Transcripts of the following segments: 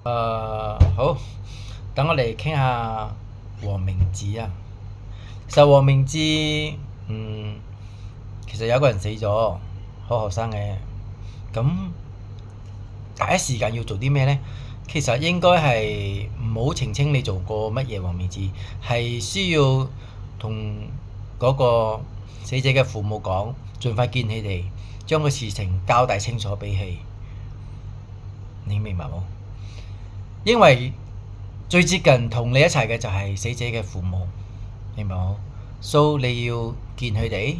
好，等我哋傾下黃明志啊。其實黃明志，嗯，其實有個人死咗，好後生嘅。咁第一時間要做啲咩呢？其實應該係唔好澄清你做過乜嘢黃明志，係需要同嗰個死者嘅父母講，盡快見佢哋，將個事情交代清楚俾佢。你明白冇？因為最接近同你一齊嘅就係死者嘅父母，明白冇？所以你要見佢哋，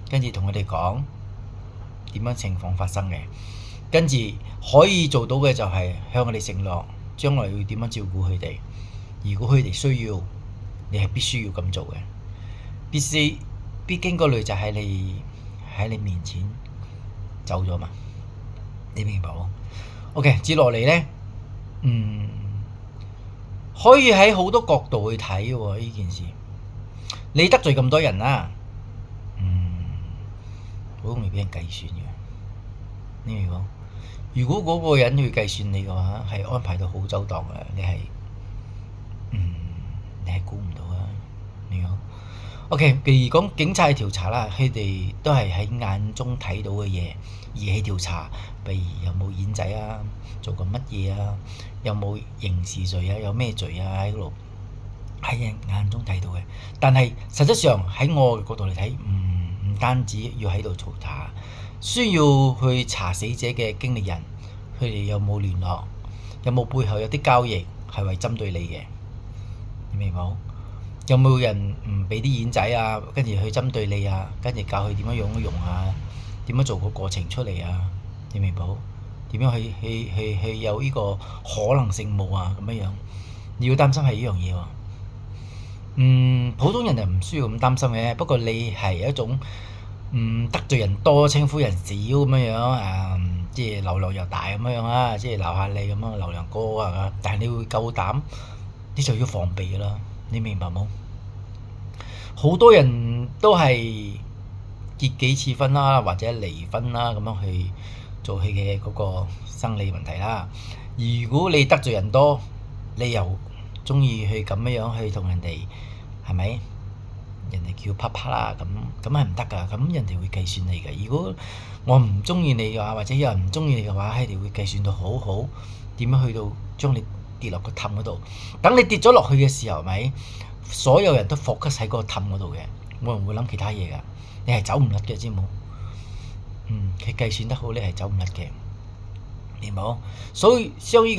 跟住同佢哋講點樣情況發生嘅，跟住可以做到嘅就係向佢哋承諾，將來要點樣照顧佢哋。如果佢哋需要，你係必須要咁做嘅。畢竟個女仔喺你面前走咗嘛，你明白冇？OK，接落嚟呢，可以喺好多角度去睇喎呢件事。你得罪咁多人啦，好容易俾人計算嘅。你明唔明講？如果嗰個人去計算你嘅話，係安排到好周到嘅，你係估唔到啊！你講 OK，譬如講警察調查啦，佢哋都係喺眼中睇到嘅嘢而去調查，譬如有冇演仔啊，做過乜嘢啊，有冇刑事罪啊，有咩罪啊喺度喺人眼中睇到嘅。但係實質上喺我嘅角度嚟睇，唔單止要喺度調查，需要去查死者嘅經理人，佢哋有冇聯絡，有冇背後有啲交易係為針對你嘅，你明冇？有冇人唔俾啲演仔啊，跟住去針對你啊，跟住教佢點樣用啊，點樣做個過程出嚟啊？你明冇？點樣去有呢個可能性冇啊？咁樣你要擔心係呢樣嘢喎。普通人就唔需要咁擔心嘅，不過你係一種得罪人多稱呼人少咁樣即係流量又大咁樣啊，即係鬧下你咁樣流量高啊，但係你會夠膽，你就要防備啦，你明白冇？好多人都係結幾次婚啦，或者離婚啦，咁樣去做佢嘅嗰個生理問題啦。如果你得罪人多，你又中意去咁樣去同人哋係咪？人哋叫啪啪啦，咁係唔得㗎。咁人哋會計算你嘅。如果我唔中意你嘅話，或者有人唔中意你嘅話，佢哋會計算到好好，點樣去到將你跌落個氹嗰度。等你跌咗落去嘅時候，咪所有人都 focus 喺嗰個氹嗰度嘅，冇人會諗其他嘢㗎。你係走唔甩嘅，知冇？佢計算得好，你係走唔甩嘅，明冇？所以相依